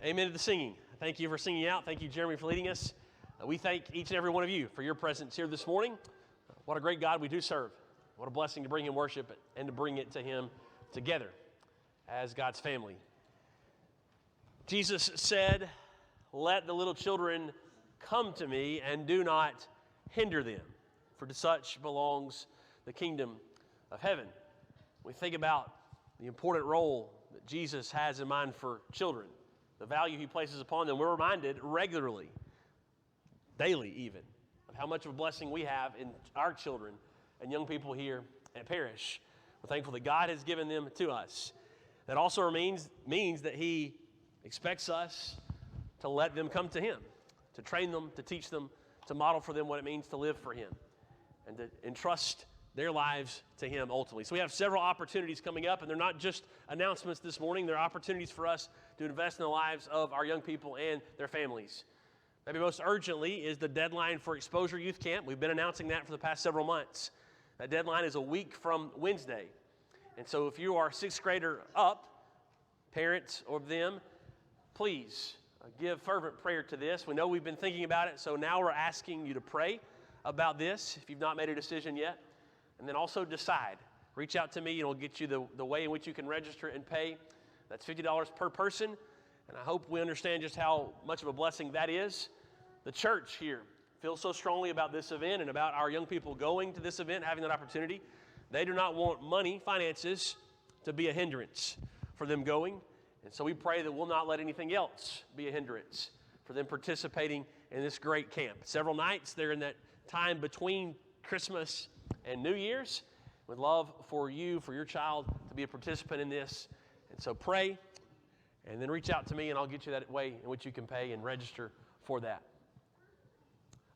Amen to the singing. Thank you for singing out. Thank you, Jeremy, for leading us. We thank each and every one of you for your presence here this morning. What a great God we do serve. What a blessing to bring him worship and to bring it to him together as God's family. Jesus said, "Let the little children come to me and do not hinder them, for to such belongs the kingdom of heaven." We think about the important role that Jesus has in mind for children, the value he places upon them. We're reminded regularly, daily even, of how much of a blessing we have in our children and young people here at Parish. We're thankful that God has given them to us. That also means that he expects us to let them come to him, to train them, to teach them, to model for them what it means to live for him, and to entrust their lives to him ultimately. So we have several opportunities coming up, and they're not just announcements this morning. They're opportunities for us to invest in the lives of our young people and their families. Maybe most urgently is the deadline for Exposure Youth Camp. We've been announcing that for the past several months. That deadline is a week from Wednesday. And so if you are a sixth grader up, parents of them, please give fervent prayer to this. We know we've been thinking about it, so now we're asking you to pray about this if you've not made a decision yet. And then also decide. Reach out to me and we'll get you the way in which you can register and pay. That's $50 per person. And I hope we understand just how much of a blessing that is. The church here feels so strongly about this event and about our young people going to this event, having that opportunity. They do not want money, finances, to be a hindrance for them going. And so we pray that we'll not let anything else be a hindrance for them participating in this great camp. Several nights they're in that time between Christmas and New Year's. We'd love for you, for your child, to be a participant in this. And so pray, and then reach out to me, and I'll get you that way in which you can pay and register for that.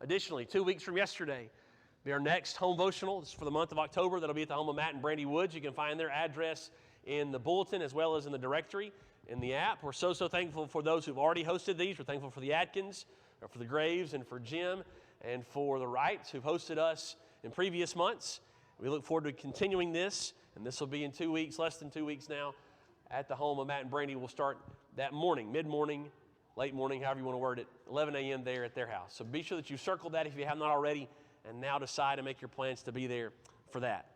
Additionally, 2 weeks from yesterday, will be our next home devotional. This is for the month of October. That'll be at the home of Matt and Brandy Woods. You can find their address in the bulletin as well as in the directory in the app. We're so thankful for those who've already hosted these. We're thankful for the Atkins, or for the Graves, and for Jim, and for the Wrights who've hosted us in previous months. We look forward to continuing this, and this will be in 2 weeks, less than 2 weeks now, at the home of Matt and Brandy. We'll start that morning, mid-morning, late morning, however you want to word it, 11 a.m. there at their house. So be sure that you circle that if you have not already, and now decide to make your plans to be there for that.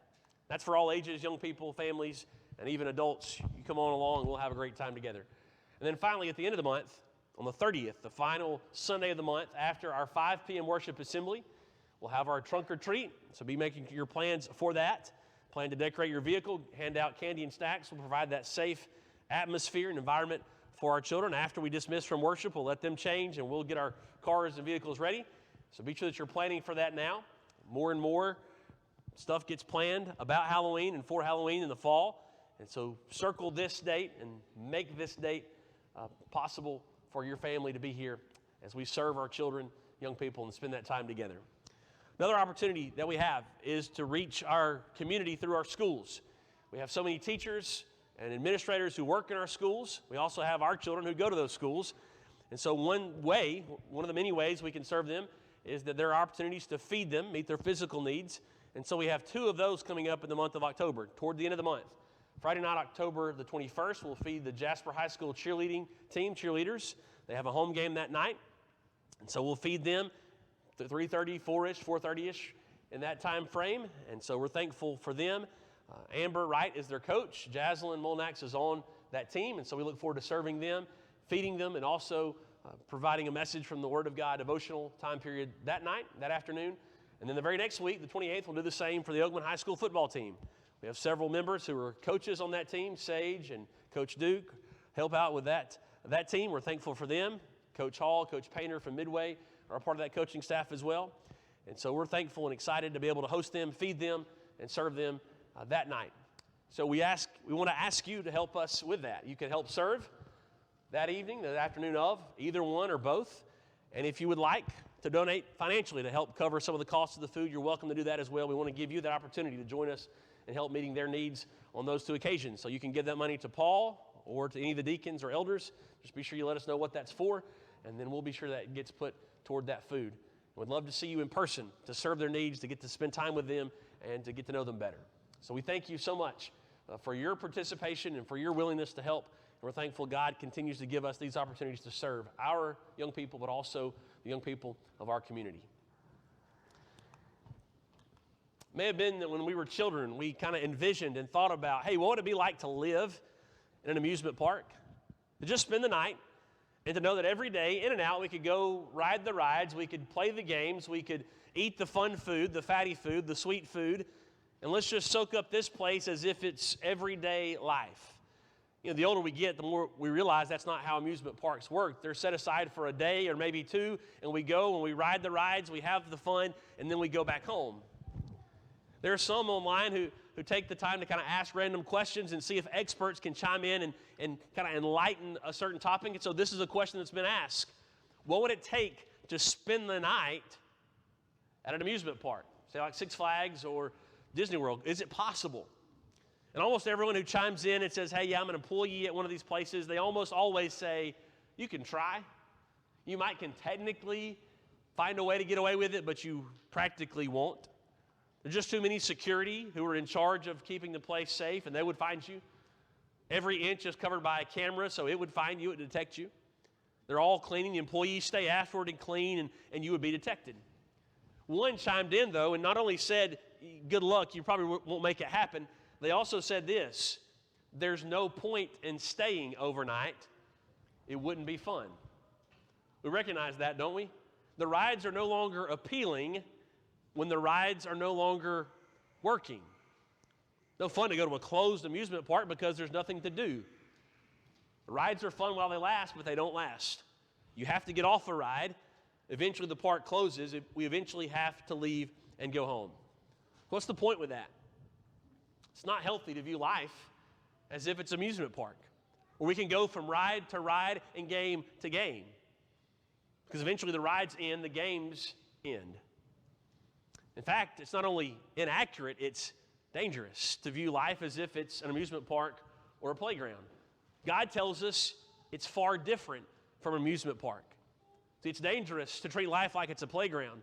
That's for all ages, young people, families, and even adults. You come on along, and we'll have a great time together. And then finally, at the end of the month, on the 30th, the final Sunday of the month, after our 5 p.m. worship assembly, we'll have our trunk or treat, so be making your plans for that. Plan to decorate your vehicle, hand out candy and snacks. We'll provide that safe atmosphere and environment for our children. After we dismiss from worship, we'll let them change, and we'll get our cars and vehicles ready. So be sure that you're planning for that now. More and more stuff gets planned about Halloween and for Halloween in the fall. And so circle this date and make this date possible for your family to be here as we serve our children, young people, and spend that time together. Another opportunity that we have is to reach our community through our schools. We have so many teachers and administrators who work in our schools. We also have our children who go to those schools. And so one of the many ways we can serve them is that there are opportunities to feed them, meet their physical needs. And so we have 2 of those coming up in the month of October, toward the end of the month. Friday night, October the 21st, we'll feed the Jasper High School cheerleading team, cheerleaders. They have a home game that night. And so we'll feed them 3:30, 4-ish, 4:30-ish in that time frame. And so we're thankful for them. Amber Wright is their coach. Jaslyn Molnax is on that team. And so we look forward to serving them, feeding them, and also providing a message from the Word of God devotional time period that night, that afternoon. And then the very next week, the 28th, we'll do the same for the Oakman High School football team. We have several members who are coaches on that team. Sage and Coach Duke help out with that team. We're thankful for them. Coach Hall, Coach Painter from Midway are a part of that coaching staff as well. And so we're thankful and excited to be able to host them, feed them, and serve them that night. So we want to ask you to help us with that. You can help serve that evening, the afternoon of, either one or both. And if you would like to donate financially to help cover some of the costs of the food, you're welcome to do that as well. We want to give you that opportunity to join us and help meeting their needs on those 2 occasions. So you can give that money to Paul or to any of the deacons or elders. Just be sure you let us know what that's for, and then we'll be sure that it gets put toward that food. We'd love to see you in person to serve their needs, to get to spend time with them, and to get to know them better. So we thank you so much for your participation and for your willingness to help we're thankful God continues to give us these opportunities to serve our young people, but also the young people of our community. It may have been that when we were children, we kind of envisioned and thought about, hey, what would it be like to live in an amusement park? To just spend the night and to know that every day, in and out, we could go ride the rides, we could play the games, we could eat the fun food, the fatty food, the sweet food, and let's just soak up this place as if it's everyday life. You know, the older we get, the more we realize that's not how amusement parks work. They're set aside for a day or maybe two, and we go and we ride the rides, we have the fun, and then we go back home. There are some online who take the time to kind of ask random questions and see if experts can chime in and kind of enlighten a certain topic. And so this is a question that's been asked. What would it take to spend the night at an amusement park? Say like Six Flags or Disney World. Is it possible? And almost everyone who chimes in and says, hey, yeah, I'm an employee at one of these places, they almost always say, you can try. You might can technically find a way to get away with it, but you practically won't. There's just too many security who are in charge of keeping the place safe, and they would find you. Every inch is covered by a camera, so it would find you, it would detect you. They're all cleaning. The employees stay afterward and clean, and you would be detected. One chimed in, though, and not only said, good luck, you probably won't make it happen. They also said this, there's no point in staying overnight. It wouldn't be fun. We recognize that, don't we? The rides are no longer appealing when the rides are no longer working. No fun to go to a closed amusement park because there's nothing to do. The rides are fun while they last, but they don't last. You have to get off a ride. Eventually the park closes. We eventually have to leave and go home. What's the point with that? It's not healthy to view life as if it's an amusement park, where we can go from ride to ride and game to game. Because eventually the rides end, the games end. In fact, it's not only inaccurate, it's dangerous to view life as if it's an amusement park or a playground. God tells us it's far different from an amusement park. See, it's dangerous to treat life like it's a playground,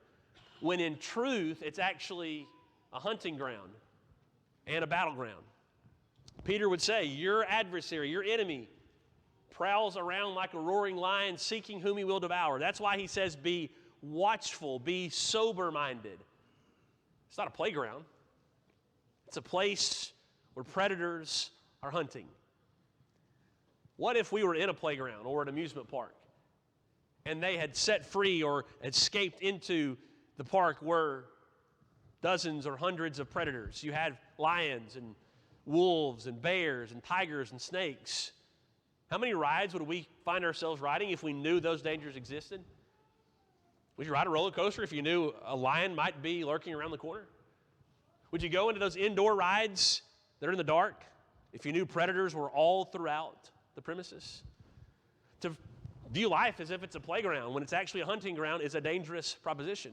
when in truth, it's actually a hunting ground and a battleground. Peter would say, your adversary, your enemy, prowls around like a roaring lion, seeking whom he will devour. That's why he says, be watchful, be sober-minded. It's not a playground. It's a place where predators are hunting. What if we were in a playground or an amusement park and they had set free or escaped into the park where dozens or hundreds of predators? You had lions and wolves and bears and tigers and snakes. How many rides would we find ourselves riding if we knew those dangers existed? Would you ride a roller coaster if you knew a lion might be lurking around the corner? Would you go into those indoor rides that are in the dark if you knew predators were all throughout the premises? To view life as if it's a playground when it's actually a hunting ground is a dangerous proposition.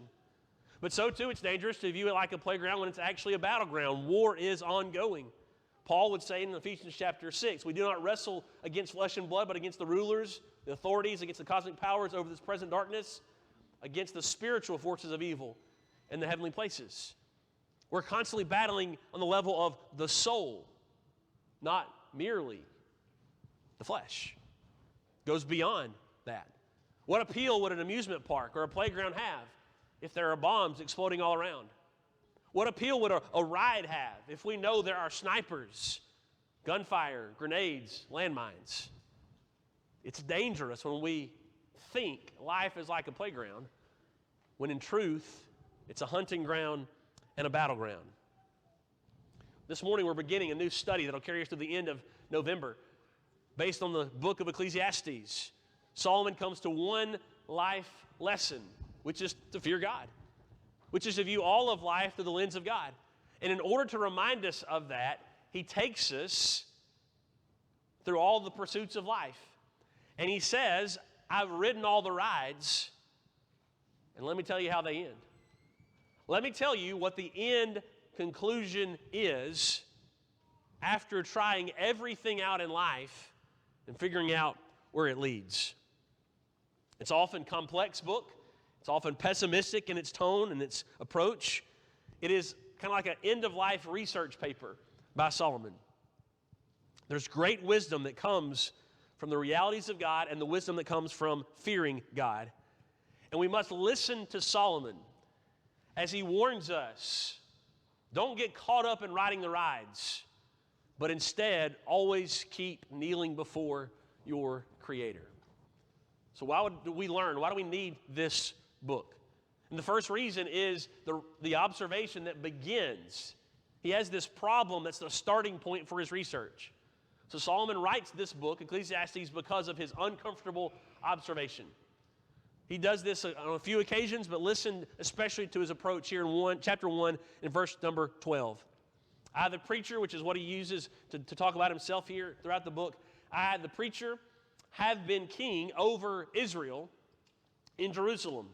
But so too, it's dangerous to view it like a playground when it's actually a battleground. War is ongoing. Paul would say in Ecclesiastes chapter 6, we do not wrestle against flesh and blood, but against the rulers, the authorities, against the cosmic powers over this present darkness, against the spiritual forces of evil in the heavenly places. We're constantly battling on the level of the soul, not merely the flesh. It goes beyond that. What appeal would an amusement park or a playground have if there are bombs exploding all around? What appeal would a ride have if we know there are snipers, gunfire, grenades, landmines? It's dangerous when we think life is like a playground, when in truth, it's a hunting ground and a battleground. This morning, we're beginning a new study that'll carry us to the end of November, based on the book of Ecclesiastes. Solomon comes to one life lesson, which is to fear God, which is to view all of life through the lens of God. And in order to remind us of that, he takes us through all the pursuits of life. And he says, I've ridden all the rides, and let me tell you how they end. Let me tell you what the end conclusion is after trying everything out in life and figuring out where it leads. It's often a complex book. It's often pessimistic in its tone and its approach. It is kind of like an end-of-life research paper by Solomon. There's great wisdom that comes from the realities of God and the wisdom that comes from fearing God. And we must listen to Solomon as he warns us, don't get caught up in riding the rides, but instead always keep kneeling before your Creator. So why do we learn? Why do we need this book? And the first reason is the observation that begins. He has this problem that's the starting point for his research. So Solomon writes this book, Ecclesiastes, because of his uncomfortable observation. He does this on a few occasions, but listen especially to his approach here in chapter 1 in verse number 12. I, the preacher, which is what he uses to talk about himself here throughout the book, I, the preacher, have been king over Israel in Jerusalem.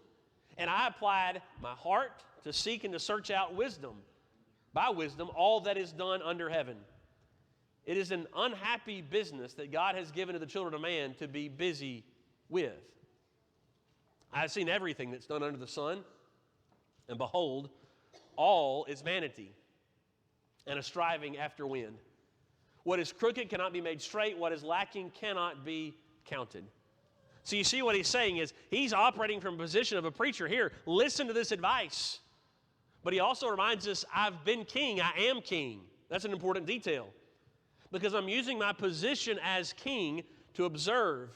And I applied my heart to seek and to search out wisdom, by wisdom, all that is done under heaven. It is an unhappy business that God has given to the children of man to be busy with. I have seen everything that's done under the sun, and behold, all is vanity and a striving after wind. What is crooked cannot be made straight. What is lacking cannot be counted. So you see what he's saying is he's operating from a position of a preacher here. Listen to this advice. But he also reminds us, I've been king, I am king. That's an important detail. Because I'm using my position as king to observe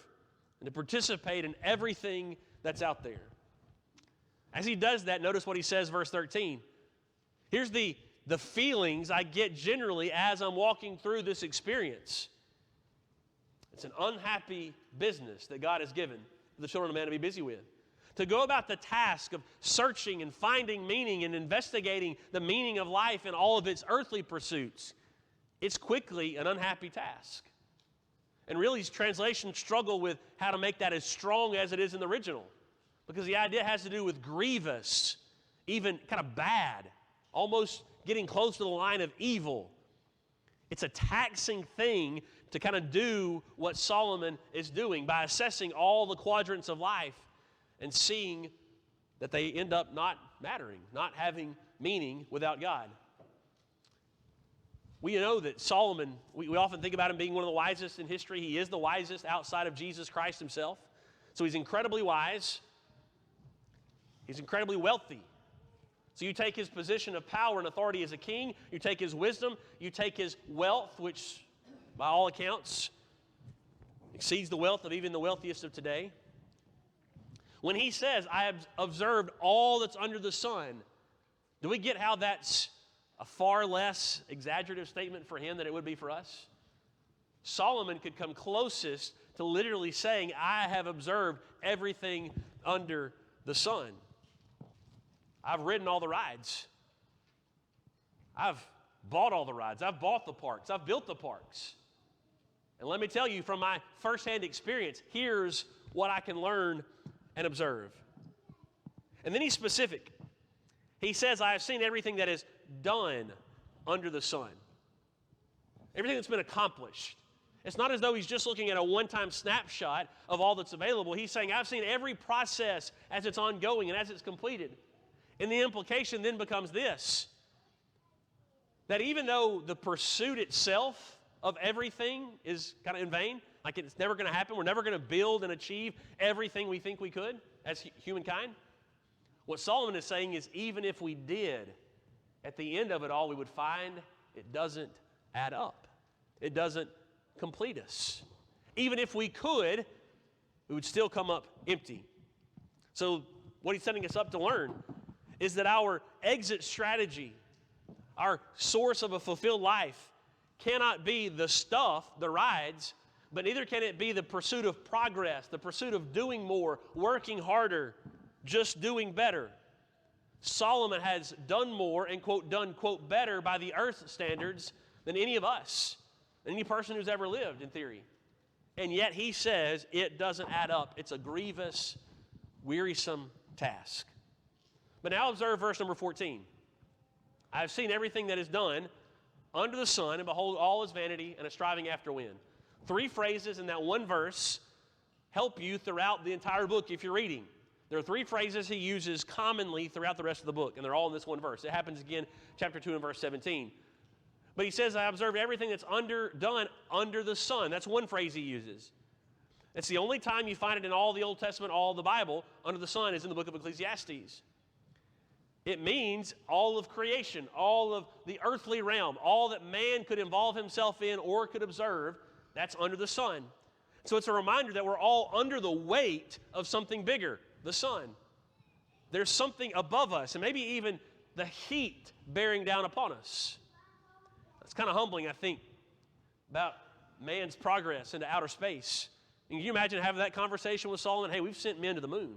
and to participate in everything that's out there. As he does that, notice what he says, verse 13. Here's the feelings I get generally as I'm walking through this experience. It's an unhappy business that God has given the children of man to be busy with. To go about the task of searching and finding meaning and investigating the meaning of life in all of its earthly pursuits, it's quickly an unhappy task. And really, translations struggle with how to make that as strong as it is in the original, because the idea has to do with grievous, even kind of bad, almost getting close to the line of evil. It's a taxing thing to kind of do what Solomon is doing by assessing all the quadrants of life and seeing that they end up not mattering, not having meaning without God. We know that Solomon, we often think about him being one of the wisest in history. He is the wisest outside of Jesus Christ himself. So he's incredibly wise. He's incredibly wealthy. So you take his position of power and authority as a king, you take his wisdom, you take his wealth, which by all accounts exceeds the wealth of even the wealthiest of today. When he says, I have observed all that's under the sun, do we get how that's a far less exaggerative statement for him than it would be for us? Solomon could come closest to literally saying, I have observed everything under the sun. I've ridden all the rides. I've bought all the rides. I've bought the parks. I've built the parks. And let me tell you from my firsthand experience, here's what I can learn and observe. And then he's specific. He says, I have seen everything that is done under the sun. Everything that's been accomplished. It's not as though he's just looking at a one-time snapshot of all that's available. He's saying, I've seen every process as it's ongoing and as it's completed. And the implication then becomes this, that even though the pursuit itself of everything is kind of in vain, like it's never going to happen, we're never going to build and achieve everything we think we could as humankind, what Solomon is saying is even if we did, at the end of it all, we would find it doesn't add up. It doesn't complete us. Even if we could, we would still come up empty. So what he's setting us up to learn is that our exit strategy, our source of a fulfilled life, cannot be the stuff, the rides, but neither can it be the pursuit of progress, the pursuit of doing more, working harder, just doing better. Solomon has done more and, quote, done, quote, better by the earth's standards than any of us, any person who's ever lived, in theory. And yet he says it doesn't add up. It's a grievous, wearisome task. But now observe verse number 14. I have seen everything that is done under the sun, and behold, all is vanity and a striving after wind. 3 phrases in that one verse help you throughout the entire book if you're reading. There are 3 phrases he uses commonly throughout the rest of the book, and they're all in this one verse. It happens again, chapter 2 and verse 17. But he says, I observed everything that's done under the sun. That's one phrase he uses. It's the only time you find it in all the Old Testament, all the Bible, under the sun, is in the book of Ecclesiastes. It means all of creation, all of the earthly realm, all that man could involve himself in or could observe, that's under the sun. So it's a reminder that we're all under the weight of something bigger, the sun. There's something above us, and maybe even the heat bearing down upon us. It's kind of humbling, I think, about man's progress into outer space. And can you imagine having that conversation with Solomon? Hey, we've sent men to the moon.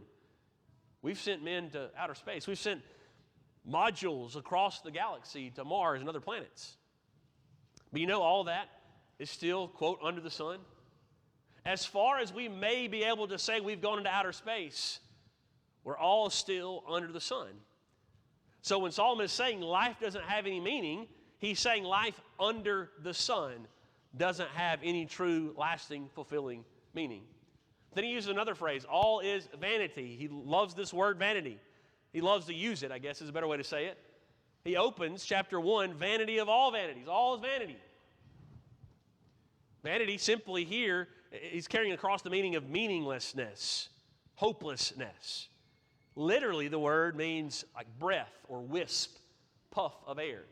We've sent men to outer space. We've sent modules across the galaxy to Mars and other planets. But you know, all that is still, quote, under the sun. As far as we may be able to say we've gone into outer space, we're all still under the sun. So when Solomon is saying life doesn't have any meaning, he's saying life under the sun doesn't have any true, lasting, fulfilling meaning. Then he uses another phrase, all is vanity. He loves this word vanity. He loves to use it, I guess is a better way to say it. He opens chapter 1, vanity of all vanities. All is vanity. Vanity simply here, he's carrying across the meaning of meaninglessness, hopelessness. Literally, the word means like breath or wisp, puff of air.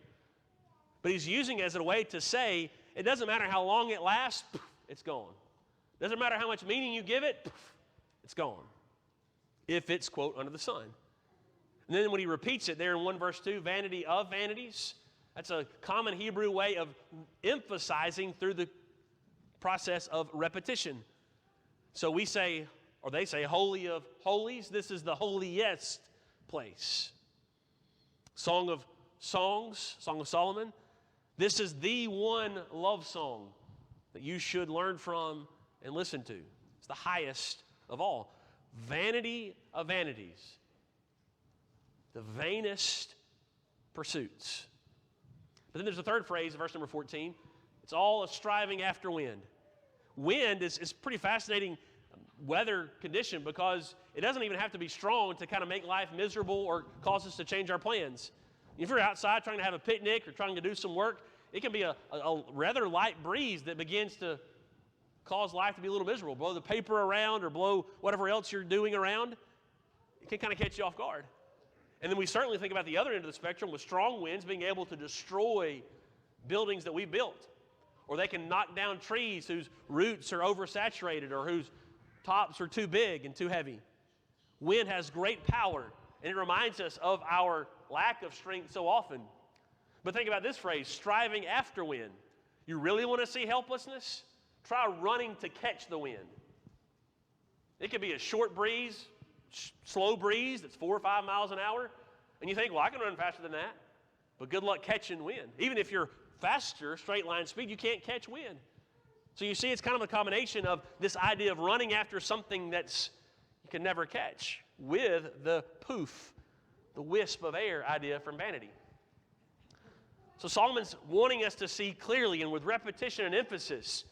But he's using it as a way to say, it doesn't matter how long it lasts, it's gone. It doesn't matter how much meaning you give it, it's gone. If it's, quote, under the sun. And then when he repeats it there in 1 verse 2, vanity of vanities, that's a common Hebrew way of emphasizing through the process of repetition. So we say, or they say, holy of holies. This is the holiest place. Song of Songs, Song of Solomon. This is the one love song that you should learn from and listen to. It's the highest of all. Vanity of vanities. The vainest pursuits. But then there's a third phrase, verse number 14. It's all a striving after wind. Wind is pretty fascinating weather condition because it doesn't even have to be strong to kind of make life miserable or cause us to change our plans. If you're outside trying to have a picnic or trying to do some work, it can be a rather light breeze that begins to cause life to be a little miserable. Blow the paper around or blow whatever else you're doing around. It can kind of catch you off guard. And then we certainly think about the other end of the spectrum with strong winds being able to destroy buildings that we built. Or they can knock down trees whose roots are oversaturated or whose tops are too big and too heavy. Wind has great power, and it reminds us of our lack of strength so often. But think about this phrase, striving after wind. You really want to see helplessness? Try running to catch the wind. It could be a short breeze, slow breeze that's 4 or 5 miles an hour, and you think, well, I can run faster than that. But good luck catching wind. Even if you're faster, straight line speed, you can't catch wind. So you see, it's kind of a combination of this idea of running after something that's you can never catch with the poof, the wisp of air idea from vanity. So Solomon's wanting us to see clearly and with repetition and emphasis,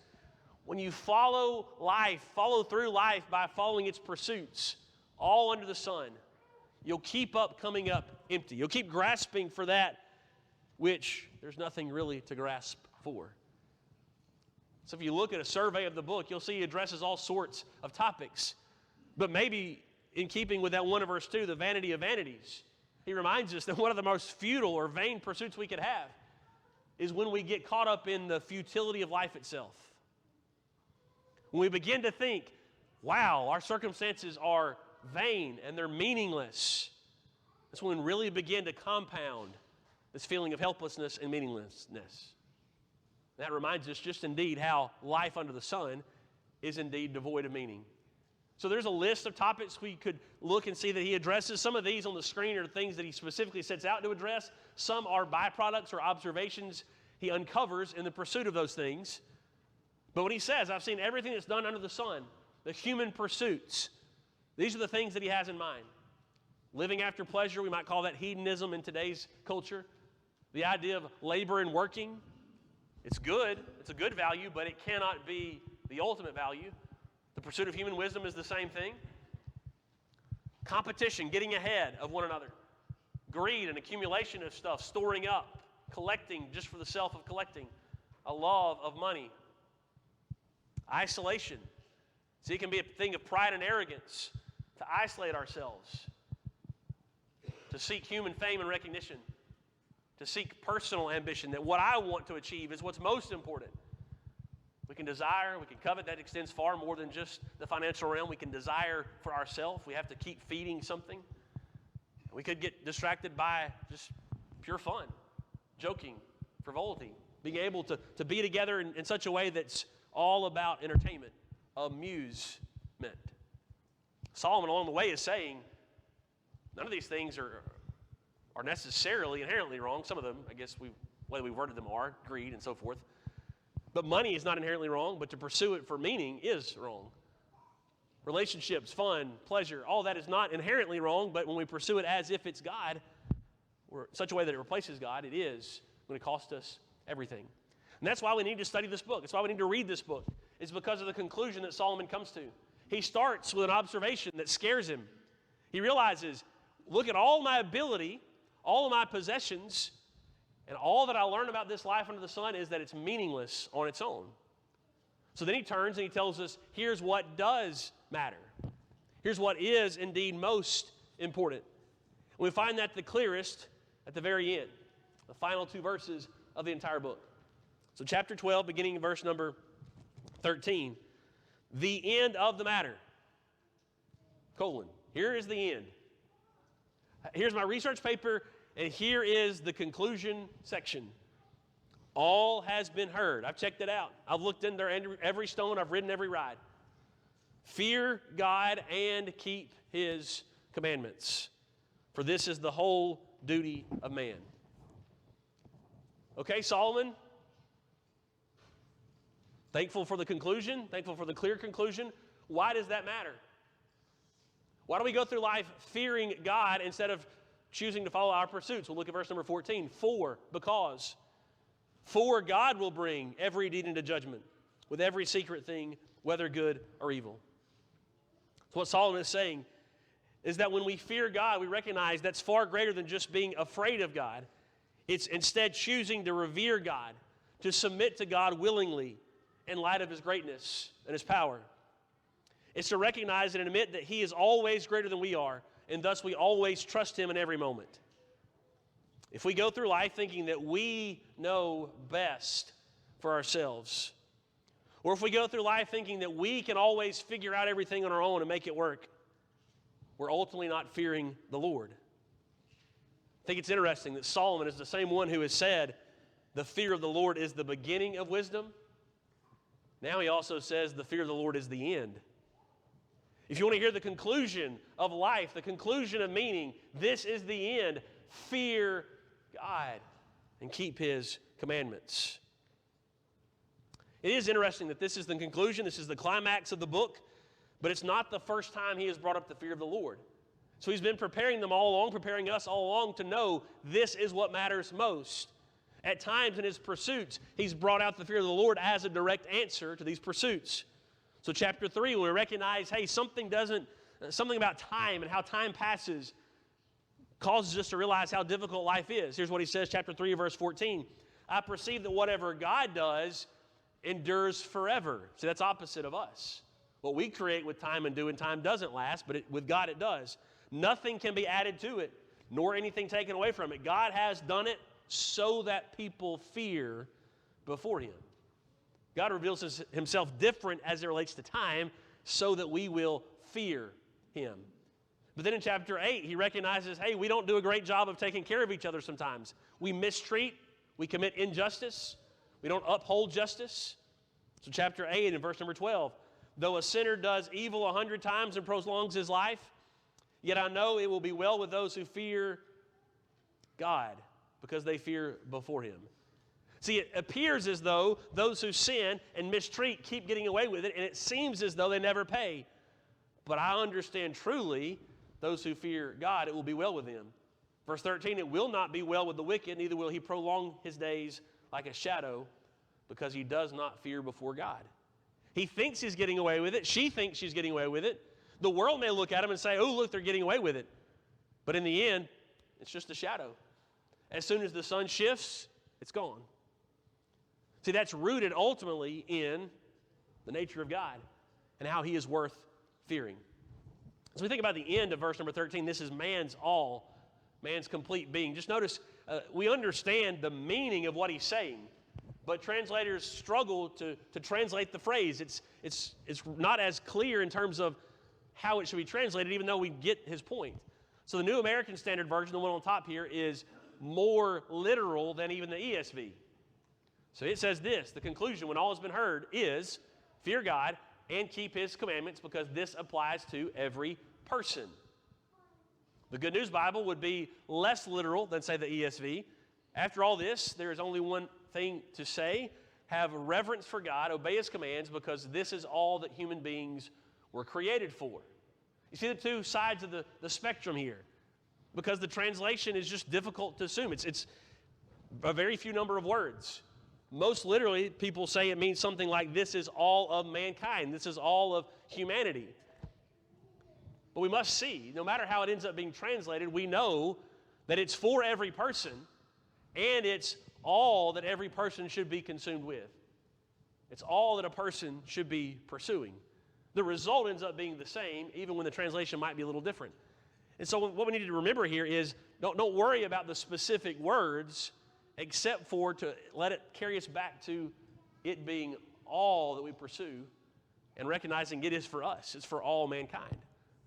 when you follow life, follow through life by following its pursuits, all under the sun, you'll keep up coming up empty. You'll keep grasping for that which there's nothing really to grasp for. So if you look at a survey of the book, you'll see he addresses all sorts of topics. But maybe in keeping with that 1 verse 2, the vanity of vanities, he reminds us that one of the most futile or vain pursuits we could have is when we get caught up in the futility of life itself. When we begin to think, wow, our circumstances are vain and they're meaningless. That's when we really begin to compound this feeling of helplessness and meaninglessness. That reminds us just indeed how life under the sun is indeed devoid of meaning. So there's a list of topics we could look and see that he addresses. Some of these on the screen are things that he specifically sets out to address. Some are byproducts or observations he uncovers in the pursuit of those things. But when he says, I've seen everything that's done under the sun, the human pursuits, these are the things that he has in mind. Living after pleasure, we might call that hedonism in today's culture. The idea of labor and working, it's good. It's a good value, but it cannot be the ultimate value. The pursuit of human wisdom is the same thing. Competition, getting ahead of one another. Greed and accumulation of stuff, storing up, collecting just for the self of collecting. A love of money. Isolation. See, it can be a thing of pride and arrogance to isolate ourselves, to seek human fame and recognition, to seek personal ambition, that what I want to achieve is what's most important. We can desire, we can covet. That extends far more than just the financial realm. We can desire for ourselves. We have to keep feeding something. We could get distracted by just pure fun, joking, frivolity, being able to be together in such a way that's all about entertainment, amusement. Solomon along the way is saying none of these things are necessarily inherently wrong. Some of them, I guess, the way we worded them are, greed and so forth. But money is not inherently wrong, but to pursue it for meaning is wrong. Relationships, fun, pleasure, all that is not inherently wrong, but when we pursue it as if it's God, or such a way that it replaces God, it is going to cost us everything. And that's why we need to study this book. That's why we need to read this book. It's because of the conclusion that Solomon comes to. He starts with an observation that scares him. He realizes, look at all my ability, all of my possessions, and all that I learned about this life under the sun is that it's meaningless on its own. So then he turns and he tells us, here's what does matter. Here's what is indeed most important. And we find that the clearest at the very end, the final two verses of the entire book. So chapter 12, beginning in verse number 13. The end of the matter. Colon. Here is the end. Here's my research paper, and here is the conclusion section. All has been heard. I've checked it out. I've looked in there every stone. I've ridden every ride. Fear God and keep his commandments, for this is the whole duty of man. Okay, Solomon, thankful for the conclusion, thankful for the clear conclusion. Why does that matter? Why do we go through life fearing God instead of choosing to follow our pursuits? We'll look at verse number 14. Because God will bring every deed into judgment with every secret thing, whether good or evil. So what Solomon is saying is that when we fear God, we recognize that's far greater than just being afraid of God. It's instead choosing to revere God, to submit to God willingly in light of his greatness and his power. It's to recognize and admit that he is always greater than we are, and thus we always trust him in every moment. If we go through life thinking that we know best for ourselves, or if we go through life thinking that we can always figure out everything on our own and make it work, we're ultimately not fearing the Lord. I think it's interesting that Solomon is the same one who has said the fear of the Lord is the beginning of wisdom. Now he also says the fear of the Lord is the end. If you want to hear the conclusion of life, the conclusion of meaning, this is the end. Fear God and keep his commandments. It is interesting that this is the conclusion, this is the climax of the book, but it's not the first time he has brought up the fear of the Lord. So he's been preparing them all along, preparing us all along to know this is what matters most. At times in his pursuits, he's brought out the fear of the Lord as a direct answer to these pursuits. So chapter 3, when we recognize, hey, something about time and how time passes causes us to realize how difficult life is. Here's what he says, chapter 3, verse 14. I perceive that whatever God does endures forever. See, that's opposite of us. What we create with time and do in time doesn't last, but with God it does. Nothing can be added to it, nor anything taken away from it. God has done it so that people fear before him. God reveals himself different as it relates to time so that we will fear him. But then in chapter 8, he recognizes, hey, we don't do a great job of taking care of each other sometimes. We mistreat, we commit injustice, we don't uphold justice. So chapter 8 and verse number 12, though a sinner does evil 100 times and prolongs his life, yet I know it will be well with those who fear God, because they fear before him. See, it appears as though those who sin and mistreat keep getting away with it, and it seems as though they never pay. But I understand truly those who fear God, it will be well with them. Verse 13, it will not be well with the wicked, neither will he prolong his days like a shadow, because he does not fear before God. He thinks he's getting away with it. She thinks she's getting away with it. The world may look at him and say, oh, look, they're getting away with it. But in the end, it's just a shadow. As soon as the sun shifts, it's gone. See, that's rooted ultimately in the nature of God. and how he is worth fearing. As we think about the end of verse number 13, this is man's all, man's complete being. Just notice, we understand the meaning of what he's saying, but translators struggle to translate the phrase. It's not as clear in terms of how it should be translated, even though we get his point. So the New American Standard Version, the one on top here, is more literal than even the ESV. So it says this, the conclusion when all has been heard is, fear God and keep his commandments, because this applies to every person. The Good News Bible would be less literal than, say, the ESV. After all this, there is only one thing to say: have reverence for God, obey his commands, because this is all that human beings were created for. You see the two sides of the spectrum here, because the translation is just difficult to assume. It's a very few number of words. Most literally, people say it means something like, this is all of mankind. This is all of humanity. But we must see, no matter how it ends up being translated, we know that it's for every person, and it's all that every person should be consumed with. It's all that a person should be pursuing. The result ends up being the same, even when the translation might be a little different. And so what we need to remember here is, don't worry about the specific words, except for to let it carry us back to it being all that we pursue, and recognizing it is for us. It's for all mankind.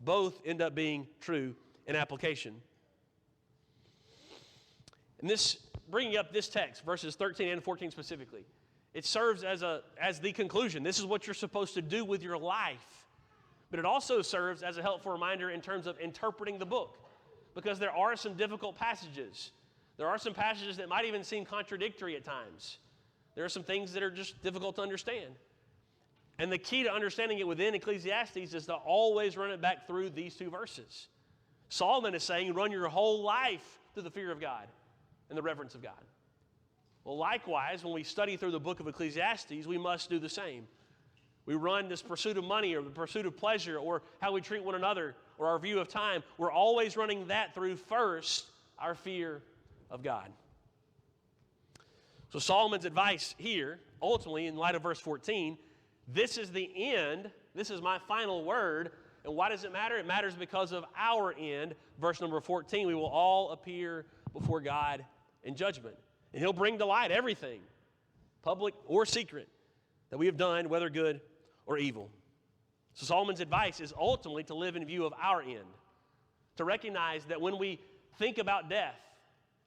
Both end up being true in application. And this, bringing up this text, verses 13 and 14 specifically, it serves as the conclusion. This is what you're supposed to do with your life. But it also serves as a helpful reminder in terms of interpreting the book, because there are some difficult passages. There are some passages that might even seem contradictory at times. There are some things that are just difficult to understand. And the key to understanding it within Ecclesiastes is to always run it back through these two verses. Solomon is saying, run your whole life through the fear of God and the reverence of God. Well, likewise, when we study through the book of Ecclesiastes, we must do the same. We run this pursuit of money or the pursuit of pleasure or how we treat one another or our view of time. We're always running that through first our fear of God. So Solomon's advice here, ultimately in light of verse 14, this is the end, this is my final word. And why does it matter? It matters because of our end. Verse number 14, we will all appear before God in judgment. And he'll bring to light everything, public or secret, that we have done, whether good or evil. So Solomon's advice is ultimately to live in view of our end, to recognize that when we think about death,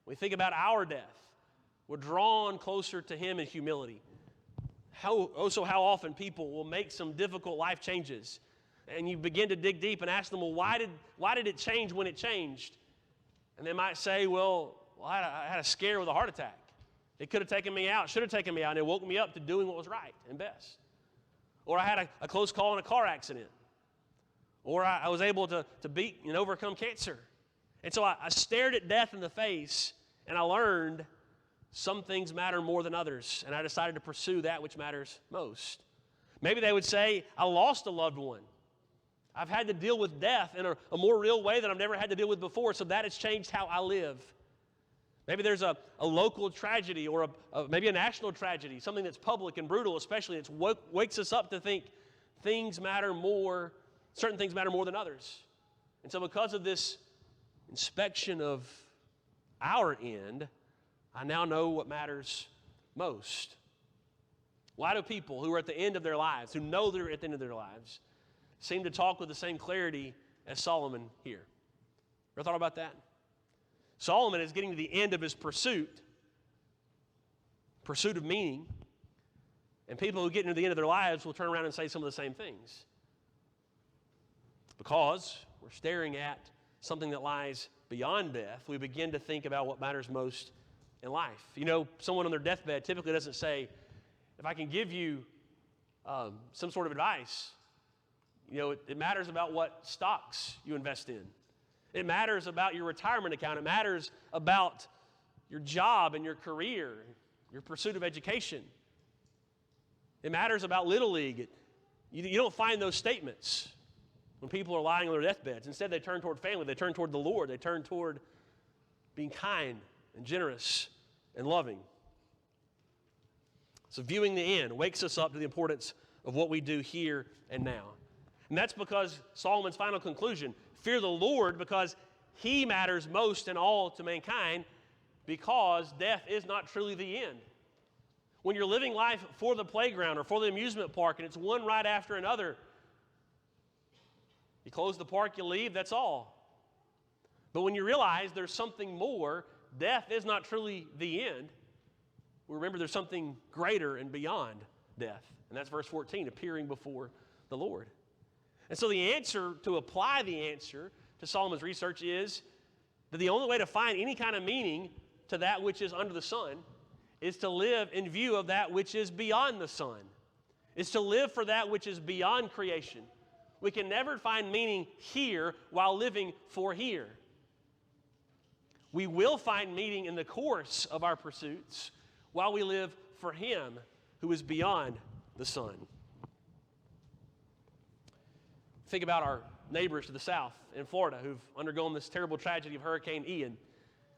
we think about our death, we're drawn closer to him in humility. How often people will make some difficult life changes, and you begin to dig deep and ask them, well, why did it change when it changed? And they might say, well, I had a scare with a heart attack. It could have taken me out, should have taken me out, and it woke me up to doing what was right and best. Or I had a close call in a car accident. Or I was able to beat and overcome cancer. And so I stared at death in the face, and I learned some things matter more than others, and I decided to pursue that which matters most. Maybe they would say, I lost a loved one. I've had to deal with death in a more real way than I've never had to deal with before, so that has changed how I live. Maybe there's a local tragedy or maybe a national tragedy, something that's public and brutal especially. It wakes us up to think certain things matter more than others. And so because of this inspection of our end, I now know what matters most. Why do people who are at the end of their lives, who know they're at the end of their lives, seem to talk with the same clarity as Solomon here? Ever thought about that? Solomon is getting to the end of his pursuit of meaning, and people who get into the end of their lives will turn around and say some of the same things. Because we're staring at something that lies beyond death, we begin to think about what matters most in life. You know, someone on their deathbed typically doesn't say, if I can give you some sort of advice, you know, it matters about what stocks you invest in. It matters about your retirement account. It matters about your job and your career, your pursuit of education. It matters about Little League. You don't find those statements when people are lying on their deathbeds. Instead, they turn toward family. They turn toward the Lord. They turn toward being kind and generous and loving. So viewing the end wakes us up to the importance of what we do here and now. And that's because Solomon's final conclusion, fear the Lord because he matters most in all to mankind, because death is not truly the end. When you're living life for the playground or for the amusement park and it's one ride after another, you close the park, you leave, that's all. But when you realize there's something more, death is not truly the end, we remember there's something greater and beyond death. And that's verse 14, appearing before the Lord. And so the answer, to apply the answer to Solomon's research, is that the only way to find any kind of meaning to that which is under the sun is to live in view of that which is beyond the sun. Is to live for that which is beyond creation. We can never find meaning here while living for here. We will find meaning in the course of our pursuits while we live for Him who is beyond the sun. Think about our neighbors to the south in Florida who've undergone this terrible tragedy of Hurricane Ian.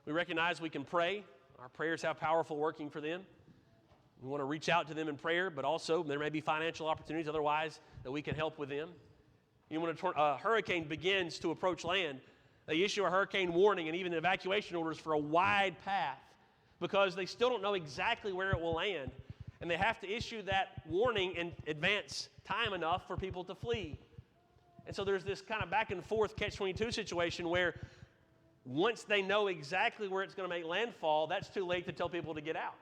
We recognize we can pray. Our prayers have powerful working for them. We want to reach out to them in prayer, but also there may be financial opportunities otherwise that we can help with them. When a hurricane begins to approach land, they issue a hurricane warning and even evacuation orders for a wide path because they still don't know exactly where it will land. And they have to issue that warning in advance time enough for people to flee. And so there's this kind of back and forth catch-22 situation where once they know exactly where it's going to make landfall, that's too late to tell people to get out.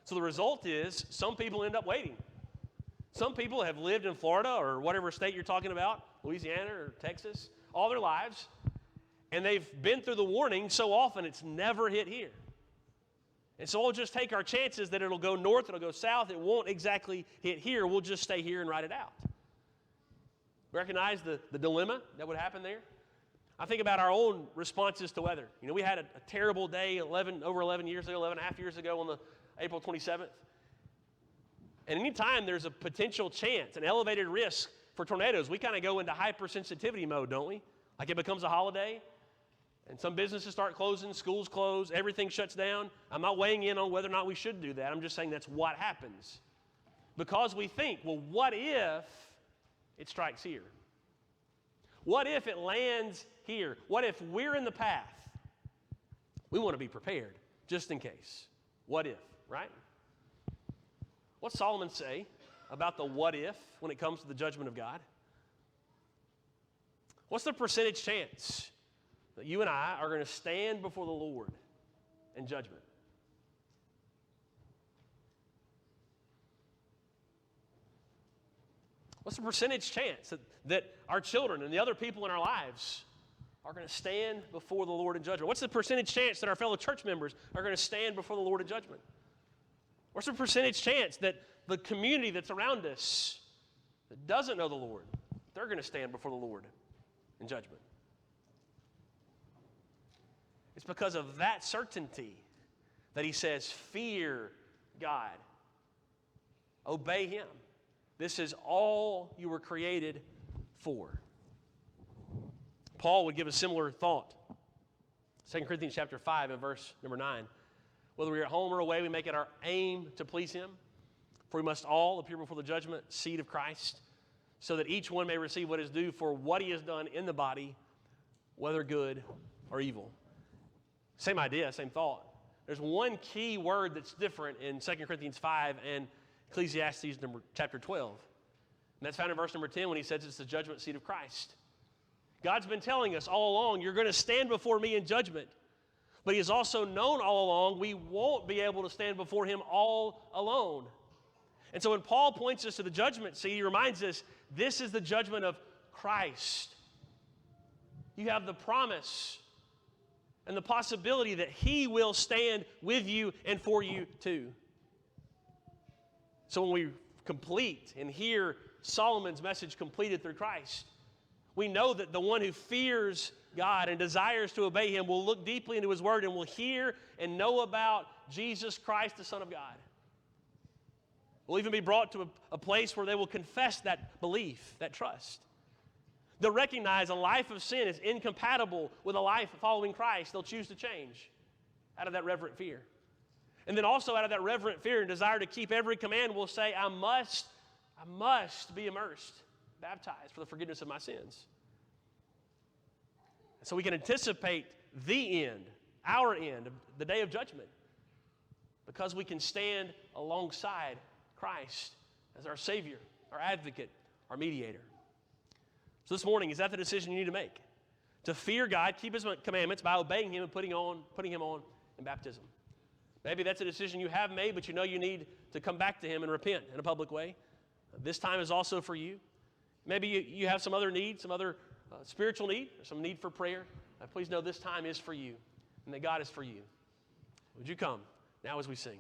So the result is some people end up waiting. Some people have lived in Florida or whatever state you're talking about, Louisiana or Texas, all their lives, and they've been through the warning so often it's never hit here. And so we'll just take our chances that it'll go north, it'll go south, it won't exactly hit here. We'll just stay here and ride it out. Recognize the dilemma that would happen there? I think about our own responses to weather. We had a terrible day over 11 years ago, 11 and a half years ago on the April 27th. And anytime there's a potential chance, an elevated risk for tornadoes, we kind of go into hypersensitivity mode, don't we? Like it becomes a holiday, and some businesses start closing, schools close, everything shuts down. I'm not weighing in on whether or not we should do that. I'm just saying that's what happens. Because we think, well, what if it strikes here? What if it lands here? What if we're in the path? We want to be prepared, just in case. What if, right? What's Solomon say about the what if when it comes to the judgment of God? What's the percentage chance that you and I are going to stand before the Lord in judgment? What's the percentage chance that our children and the other people in our lives are going to stand before the Lord in judgment? What's the percentage chance that our fellow church members are going to stand before the Lord in judgment? What's the percentage chance that the community that's around us that doesn't know the Lord, they're going to stand before the Lord in judgment? It's because of that certainty that he says, fear God. Obey Him. This is all you were created for. Paul would give a similar thought. 2 Corinthians chapter 5 and verse number 9. Whether we are at home or away, we make it our aim to please Him. For we must all appear before the judgment seat of Christ, so that each one may receive what is due for what he has done in the body, whether good or evil. Same idea, same thought. There's one key word that's different in 2 Corinthians 5 and Ecclesiastes chapter 12. And that's found in verse number 10 when he says it's the judgment seat of Christ. God's been telling us all along, you're going to stand before me in judgment. But He has also known all along we won't be able to stand before Him all alone. And so when Paul points us to the judgment seat, he reminds us this is the judgment of Christ. You have the promise and the possibility that He will stand with you and for you too. So when we complete and hear Solomon's message completed through Christ, we know that the one who fears God and desires to obey Him will look deeply into His Word and will hear and know about Jesus Christ, the Son of God. Will even be brought to a place where they will confess that belief, that trust. They'll recognize a life of sin is incompatible with a life following Christ. They'll choose to change out of that reverent fear. And then also out of that reverent fear and desire to keep every command will say, I must be immersed baptized for the forgiveness of my sins. So we can anticipate the end, our end, of the day of judgment, because we can stand alongside Christ as our Savior, our advocate, our mediator. So this morning, is that the decision you need to make? To fear God, keep His commandments by obeying Him and putting Him on in baptism. Maybe that's a decision you have made, but you know you need to come back to Him and repent in a public way. This time is also for you. Maybe you have some other need, some other spiritual need, or some need for prayer. Please know this time is for you and that God is for you. Would you come now as we sing?